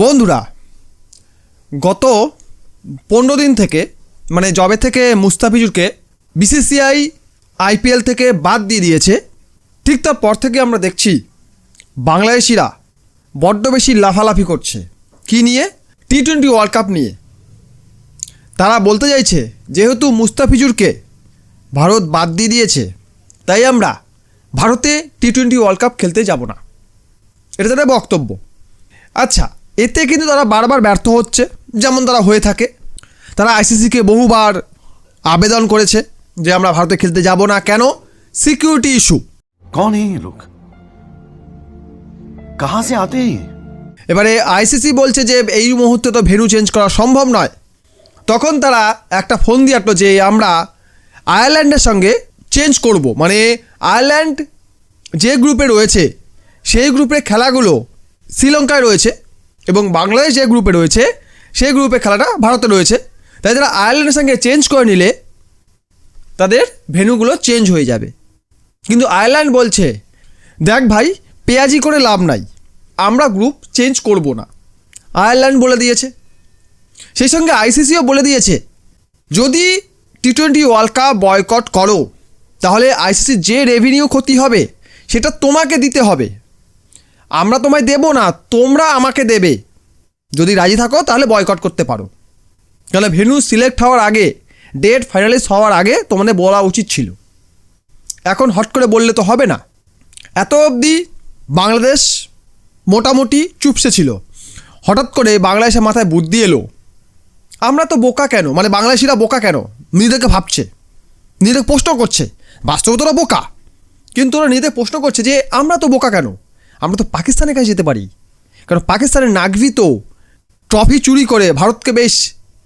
বন্ধুরা, গত 15 দিন থেকে মানে জবে থেকে মুস্তাফিজুরকে বিসিসিআই আইপিএল থেকে বাদ দিয়ে দিয়েছে, ঠিক তারপর থেকে আমরা দেখছি বাংলাদেশিরা বড্ড বেশি লাফালাফি করছে। কি নিয়ে? টি-20 ওয়ার্ল্ড কাপ নিয়ে। তারা বলতে চাইছে যেহেতু মুস্তাফিজুরকে ভারত বাদ দিয়ে দিয়েছে, তাই আমরা ভারতে টি-20 ওয়ার্ল্ড কাপ খেলতে যাব না, এটা তাদের বক্তব্য। আচ্ছা, এতে কিন্তু তারা বারবার ব্যর্থ হচ্ছে, যেমন তারা হয়ে থাকে। তারা আইসিসিকে বহুবার আবেদন করেছে যে আমরা ভারতে খেলতে যাব না। কেন? Security issue. कौन है ये लोग? कहां से आते हैं? এবারে আইসিসি বলছে যে এই মুহূর্তে তো ভেন্যু চেঞ্জ করা সম্ভব নয়। তখন তারা একটা ফোন দিয়ে আসলো যে আমরা আয়ারল্যান্ডের সঙ্গে চেঞ্জ করব, মানে আয়ারল্যান্ড যে গ্রুপে রয়েছে সেই গ্রুপের খেলাগুলো শ্রীলঙ্কায় রয়েছে এবং বাংলাদেশ যে গ্রুপে রয়েছে সেই গ্রুপে খেলাটা ভারতে রয়েছে। তাই তারা আয়ারল্যান্ডের সঙ্গে চেঞ্জ করে নিলে তাদের ভেন্যুগুলো চেঞ্জ হয়ে যাবে। কিন্তু আয়ারল্যান্ড বলছে দেখ ভাই, পেঁয়াজি করে লাভ নাই, আমরা গ্রুপ চেঞ্জ করব না। আয়ারল্যান্ড বলে দিয়েছে। সেই সঙ্গে আইসিসিও বলে দিয়েছে যদি টি-20 ওয়ার্ল্ড কাপ বয়কট করো তাহলে আইসিসির যে রেভিনিউ ক্ষতি হবে সেটা তোমাকে দিতে হবে, আমরা তোমায় দেব না, তোমরা আমাকে দেবে। যদি রাজি থাকো তাহলে বয়কট করতে পারো। তাহলে ভেন্যু সিলেক্ট হওয়ার আগে, ডেট ফাইনালাইজ হওয়ার আগে তোমাদের বলা উচিত ছিল। এখন হট করে বললে তো হবে না। এত অবধি বাংলাদেশ মোটামুটি চুপসে ছিল। হঠাৎ করে বাংলাদেশের মাথায় বুদ্ধি এলো, আমরা তো বোকা কেন, মানে বাংলাদেশিরা বোকা কেন নিজেদেরকে ভাবছে, নিজেদের প্রশ্ন করছে। বাস্তবে তোরা বোকা, কিন্তু ওরা নিজেদের প্রশ্ন করছে যে আমরা তো বোকা কেন, আমরা তো পাকিস্তানের কাছে যেতে পারি। কারণ পাকিস্তানের নাগভি তো ট্রফি চুরি করে ভারতকে বেশ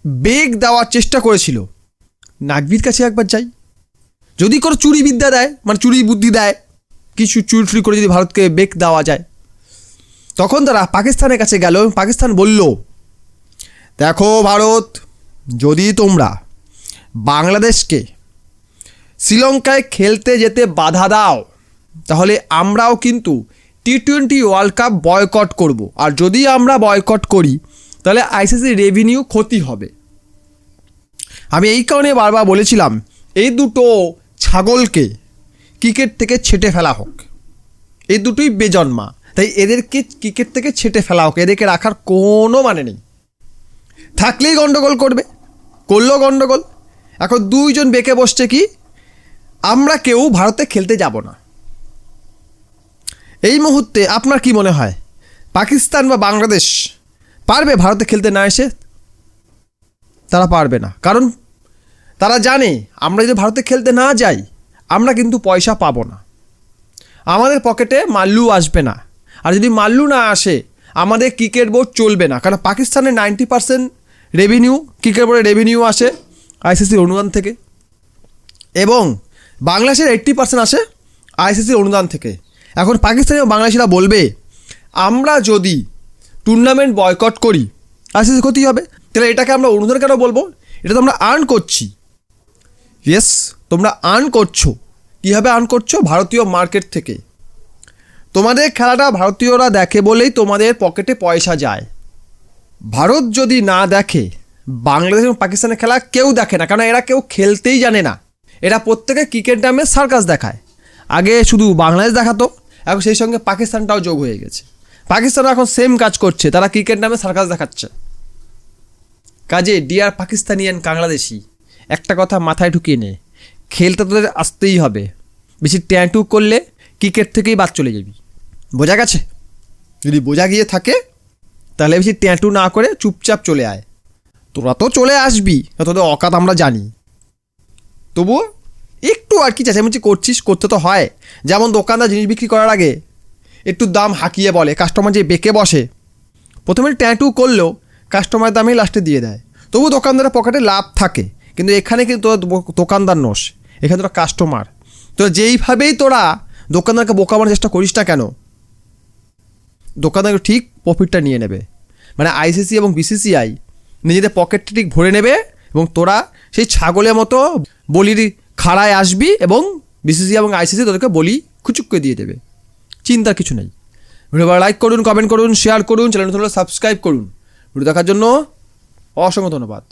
বেগ দেওয়ার চেষ্টা করেছিল। নাগভির কাছে একবার যাই, যদি কোনো চুরি বিদ্যা দেয়, মানে চুরি বুদ্ধি দেয়, কিছু চুরি চুরি করে যদি ভারতকে বেগ দেওয়া যায়। তখন তারা পাকিস্তানের কাছে গেল এবং পাকিস্তান বলল দেখো ভারত, যদি তোমরা বাংলাদেশকে শ্রীলঙ্কায় খেলতে যেতে বাধা দাও তাহলে আমরাও কিন্তু টি-20 ওয়ার্ল্ড কাপ বয়কট করব। আর যদি আমরা বয়কট করি তাহলে আইসিসি রেভিনিউ ক্ষতি হবে। আমি এই কারণে বারবার বলেছিলাম এই দুটো ছাগলকে ক্রিকেট থেকে ছেঁটে ফেলা হোক, এই দুটোই বেজন্মা, তাই এদেরকে ক্রিকেট থেকে ছেঁটে ফেলা হোক, এদেরকে রাখার কোনো মানে নেই। থাকলেই গন্ডগোল করবে, করলেও গন্ডগোল। এখন দুইজন বেঁকে বসছে কি আমরা কেউ ভারতে খেলতে যাব না। এই মুহূর্তে আপনার কি মনে হয় পাকিস্তান বা বাংলাদেশ পারবে ভারতে খেলতে না এসে? তারা পারবে না, কারণ তারা জানে আমরা যদি ভারতে খেলতে না যাই আমরা কিন্তু পয়সা পাবো না, আমাদের পকেটে মাল্লু আসবে না। আর যদি মাল্লু না আসে আমাদের ক্রিকেট বোর্ড চলবে না, কারণ পাকিস্তানের 90% রেভিনিউ, ক্রিকেট বোর্ডের রেভিনিউ আসে আইসিসির অনুদান থেকে এবং বাংলাদেশের 80% আসে আইসিসির অনুদান থেকে। এখন পাকিস্তানি ও বাংলাদেশিরা বলবে আমরা যদি টুর্নামেন্ট বয়কট করি আইসিসি ক্ষতি হবে, তাহলে এটাকে আমরা অনুদান কেন বলবো? এটা তো আমরা আর্ন করছি। ইয়েস, তোমরা আর্ন করছো। কীভাবে আর্ন করছো? ভারতীয় মার্কেট থেকে। তোমাদের খেলাটা ভারতীয়রা দেখে বলেই তোমাদের পকেটে পয়সা যায়। ভারত যদি না দেখে, বাংলাদেশ এবং পাকিস্তানের খেলা কেউ দেখে না, কারণ এরা কেউ খেলতেই জানে না। এরা প্রত্যেকে ক্রিকেট নামে সার্কাস দেখায়। আগে শুধু বাংলাদেশ দেখাতো, এখন সেই সঙ্গে পাকিস্তানটাও যোগ হয়ে গেছে। পাকিস্তানও এখন সেম কাজ করছে, তারা ক্রিকেট নামে সার্কাস দেখাচ্ছে। কাজে ডিয়ার পাকিস্তানি অ্যান্ড বাংলাদেশি, একটা কথা মাথায় ঢুকিয়ে নে, খেলতে তোদের আসতেই হবে। বেশি ট্যাঁটু করলে ক্রিকেট থেকেই বাদ চলে যাবি। বোঝা গেছে? যদি বোঝা গিয়ে থাকে তাহলে বেশি ট্যাঁটু না করে চুপচাপ চলে আয়। তোরা তো চলে আসবি, তোদের অকাত আমরা জানি, তবুও একটু আর কি চেঁচামেচি করছিস, করতে তো হয়। যেমন দোকানদার জিনিস বিক্রি করার আগে একটু দাম হাঁকিয়ে বলে, কাস্টমার যে বেঁকে বসে প্রথমে ট্যাঁটু করলেও কাস্টমার দামেই লাস্টে দিয়ে দেয়, তবু দোকানদারের পকেটে লাভ থাকে। কিন্তু এখানে কিন্তু দোকানদার নোস, এখানে তোরা কাস্টমার। তো যেইভাবেই তোরা দোকানদারকে বোকা মারার চেষ্টা করিস না কেন, দোকানদার ঠিক প্রফিটটা নিয়ে নেবে। মানে আইসিসি এবং বিসিসিআই নিজেদের পকেটটা ঠিক ভরে নেবে এবং তোরা সেই ছাগলের মতো বলির খাড়ায় আসবি এবং বিসিসিআই এবং আইসিসি তোদেরকে বলি খুচুক করে দিয়ে দেবে। চিন্তার কিছু নেই। ভিডিও ভালো লাইক করুন, কমেন্ট করুন, শেয়ার করুন, চ্যানেল সাবস্ক্রাইব করুন। ভিডিও দেখার জন্য অসংখ্য ধন্যবাদ।